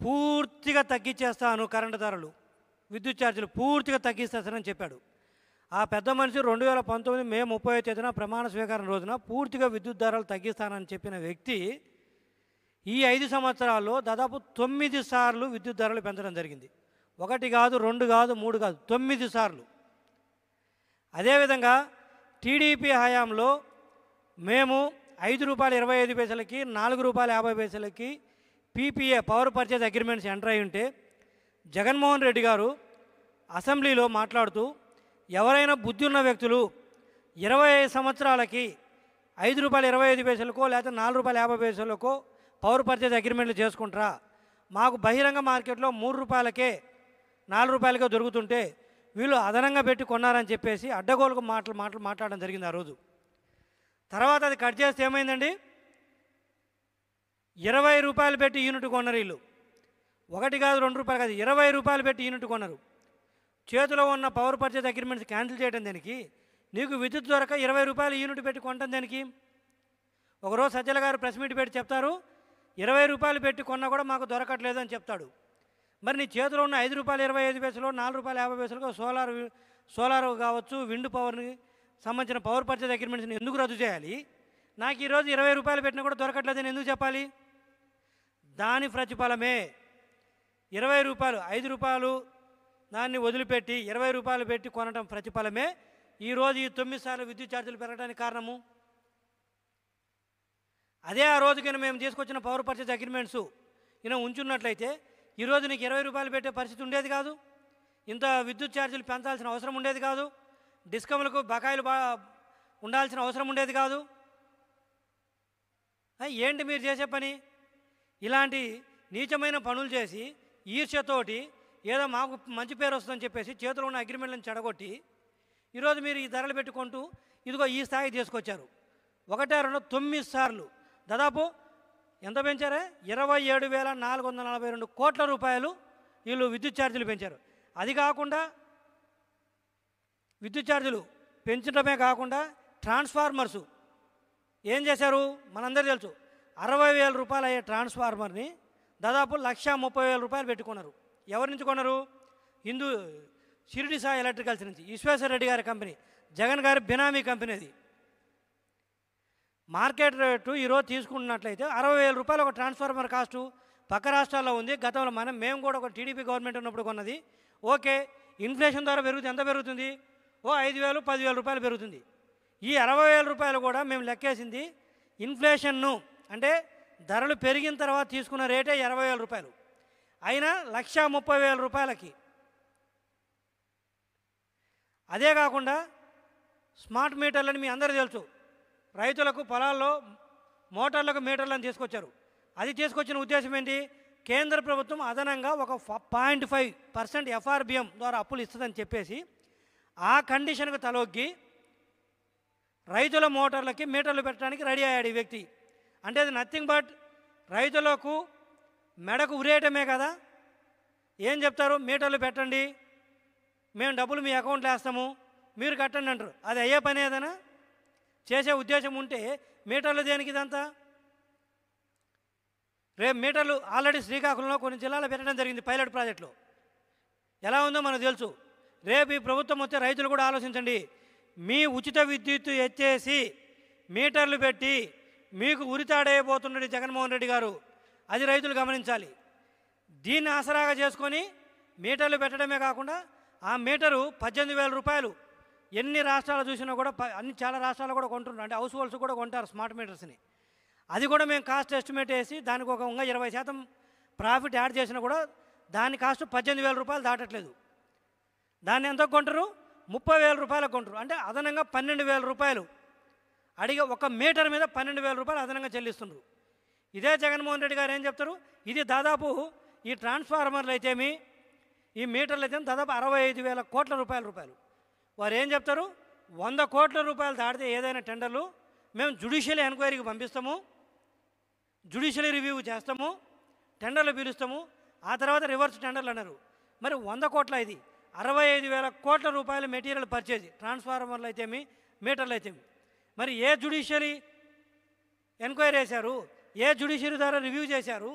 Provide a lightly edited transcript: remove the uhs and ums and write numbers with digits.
పూర్తిగా తగ్గించేస్తాను, కరెంటు ధరలు విద్యుత్ ఛార్జీలు పూర్తిగా తగ్గిస్తానని చెప్పాడు. ఆ పెద్ద మనిషి 2019 మే 30వ తేదీన ప్రమాణ స్వీకారం రోజున పూర్తిగా విద్యుత్ ధరలు తగ్గిస్తానని చెప్పిన వ్యక్తి ఈ 5 సంవత్సరాల్లో దాదాపు 9 సార్లు విద్యుత్ ధరలు పెంచడం జరిగింది. 1 కాదు, 2 కాదు, 3 కాదు, 9 సార్లు. అదేవిధంగా టీడీపీ హయాంలో మేము ₹5.25కి ₹4.50కి PPA power purchase agreements enter అయి ఉంటే జగన్మోహన్ రెడ్డి గారు అసెంబ్లీలో మాట్లాడుతూ ఎవరైనా బుద్ధి ఉన్న వ్యక్తులు 25 సంవత్సరాలకి ₹5.25కో లేకపోతే ₹4.50కో పవర్ పర్చేజ్ అగ్రిమెంట్లు చేసుకుంటారా, మాకు బహిరంగ మార్కెట్లో ₹3కే ₹4కో దొరుకుతుంటే వీళ్ళు అదనంగా పెట్టి కొన్నారని చెప్పేసి అడ్డగోలుకు మాట్లాడడం జరిగింది ఆ రోజు. తర్వాత అది కట్ చేస్తే ఏమైందండి, ₹20 పెట్టి యూనిట్ కొన్నారు వీళ్ళు. 1 కాదు, ₹2 కాదు, ₹20 పెట్టి యూనిట్ కొన్నారు. చేతిలో ఉన్న పవర్ పర్చేజ్ అగ్రిమెంట్స్ క్యాన్సిల్ చేయడం దానికి, నీకు విద్యుత్ దొరక ₹20 యూనిట్ పెట్టి కొనటం దానికి. ఒకరోజు సజ్జల గారు ప్రెస్ మీట్ పెట్టి చెప్తారు, ₹20 పెట్టి కొన్నా కూడా మాకు దొరకట్లేదు అని చెప్తాడు. మరి నీ చేతిలో ఉన్న ₹5.25 ₹4.50 సోలార్ కావచ్చు, విండ్ పవర్ని సంబంధించిన పవర్ పర్చేజ్ అగ్రిమెంట్స్ని ఎందుకు రద్దు చేయాలి? నాకు ఈరోజు ₹20 పెట్టినా కూడా దొరకట్లేదని ఎందుకు చెప్పాలి? దాని ప్రతిఫలమే ₹20, ₹5 దాన్ని వదిలిపెట్టి ₹20 పెట్టి కొనడం ప్రతిఫలమే ఈరోజు ఈ 9 సార్లు విద్యుత్ ఛార్జీలు పెరగడానికి కారణము. అదే ఆ రోజుకైనా మేము తీసుకొచ్చిన పవర్ పర్చేజ్ అగ్రిమెంట్స్ ఈయన ఉంచున్నట్లయితే ఈరోజు నీకు ₹20 పెట్టే పరిస్థితి ఉండేది కాదు, ఇంత విద్యుత్ ఛార్జీలు పెంచాల్సిన అవసరం ఉండేది కాదు, డిస్కమ్లకు బకాయిలు ఉండాల్సిన అవసరం ఉండేది కాదు. ఏంటి మీరు చేసే పని? ఇలాంటి నీచమైన పనులు చేసి ఈర్ష్యతోటి ఏదో మాకు మంచి పేరు వస్తుందని చెప్పేసి చేతిలో ఉన్న అగ్రిమెంట్లను చెడగొట్టి ఈరోజు మీరు ఈ ధరలు పెట్టుకుంటూ ఇదిగో ఈ స్థాయికి తీసుకొచ్చారు. 9 సార్లు దాదాపు ఎంత పెంచారే? 27,442 కోట్ల రూపాయలు వీళ్ళు విద్యుత్ ఛార్జీలు పెంచారు. అది కాకుండా విద్యుత్ ఛార్జీలు పెంచడమే కాకుండా ట్రాన్స్ఫార్మర్సు ఏం చేశారు మనందరూ తెలుసు. ₹60,000 అయ్యే ట్రాన్స్ఫార్మర్ని దాదాపు ₹130,000 పెట్టుకున్నారు. ఎవరి నుంచి కొన్నారు? షిరిడి సాయి ఎలక్ట్రికల్స్ నుంచి, విశ్వేశ్వర రెడ్డి గారి కంపెనీ, జగన్ గారి బినామీ కంపెనీ. అది మార్కెట్ రేటు ఈరోజు తీసుకున్నట్లయితే ₹60,000 ఒక ట్రాన్స్ఫార్మర్ కాస్టు పక్క రాష్ట్రాల్లో ఉంది. గతంలో మేము కూడా ఒక టీడీపీ గవర్నమెంట్ ఉన్నప్పుడు కొన్నది. ఓకే, ఇన్ఫ్లేషన్ ద్వారా పెరుగుతుంది. ఎంత పెరుగుతుంది? ఓ ₹5,000, ₹10,000 పెరుగుతుంది. ఈ ₹60,000 కూడా మేము లెక్కేసింది ఇన్ఫ్లేషన్ను, అంటే ధరలు పెరిగిన తర్వాత తీసుకున్న రేటే ₹20,000 అయినా ₹130,000. అదే కాకుండా స్మార్ట్ మీటర్లని మీ అందరూ తెలుసు, రైతులకు పొలాల్లో మోటార్లకు మీటర్లను తీసుకొచ్చారు. అది తీసుకొచ్చిన ఉద్దేశం ఏంటి? కేంద్ర ప్రభుత్వం అదనంగా ఒక 0.5% FRBM ద్వారా అప్పులు ఇస్తుందని చెప్పేసి ఆ కండిషన్కు తలొగ్గి రైతుల మోటార్లకి మీటర్లు పెట్టడానికి రెడీ అయ్యాడు ఈ వ్యక్తి. అంటే అది నథింగ్ బట్ రైతులకు మెడకు ఉరేయటమే కదా. ఏం చెప్తారు? మీటర్లు పెట్టండి, మేము డబ్బులు మీ అకౌంట్లో వేస్తాము, మీరు కట్టండి అంటారు. అది అయ్యే పని ఏదైనా? చేసే ఉద్దేశం ఉంటే మీటర్లు దేనికి ఇదంతా? రేపు మీటర్లు ఆల్రెడీ శ్రీకాకుళంలో కొన్ని జిల్లాలో పెట్టడం జరిగింది పైలట్ ప్రాజెక్టులో. ఎలా ఉందో మనకు తెలుసు. రేపు ఈ ప్రభుత్వం వస్తే రైతులు కూడా ఆలోచించండి. మీ ఉచిత విద్యుత్తు ఎత్తేసి మీటర్లు పెట్టి మీకు ఉరితాడైపోతున్నాడు జగన్మోహన్ రెడ్డి గారు. అది రైతులు గమనించాలి. దీన్ని ఆసరాగా చేసుకొని మీటర్లు పెట్టడమే కాకుండా ఆ మీటరు ₹18,000 ఎన్ని రాష్ట్రాలు చూసినా కూడా చాలా రాష్ట్రాలు కూడా కొంటున్నారు. అంటే హౌస్ హోల్డ్స్ కూడా కొంటారు స్మార్ట్ మీటర్స్ని. అది కూడా మేము కాస్ట్ ఎస్టిమేట్ వేసి దానికి ఒక 20% ప్రాఫిట్ యాడ్ చేసినా కూడా దాని కాస్ట్ ₹18,000 దాటట్లేదు. దాన్ని ఎంత కొంటారు? ₹30,000 కొంటారు. అంటే అదనంగా ₹12,000 అడిగే ఒక మీటర్ మీద ₹12,000 అదనంగా చెల్లిస్తున్నారు. ఇదే జగన్మోహన్ రెడ్డి గారు ఏం చెప్తారు? ఇది దాదాపు ఈ ట్రాన్స్ఫార్మర్లు అయితేమి ఈ మీటర్లు అయితే దాదాపు ₹65,000 కోట్ల. వారు ఏం చెప్తారు? ₹100 కోట్ల దాటితే ఏదైనా టెండర్లు మేము జ్యుడిషియల్ ఎంక్వైరీకి పంపిస్తాము, జ్యుడిషియల్ రివ్యూ చేస్తాము, టెండర్లు పిలుస్తాము, ఆ తర్వాత రివర్స్ టెండర్లు అన్నారు. మరి 100 కోట్ల ఇది ₹65,000 కోట్ల మెటీరియల్ పర్చేజ్, ట్రాన్స్ఫార్మర్లు అయితేమి మీటర్లు అయితేమి. మరి ఏ జ్యుడిషియరీ ఎంక్వైరీ చేశారు? ఏ జ్యుడిషియరీ ద్వారా రివ్యూ చేశారు?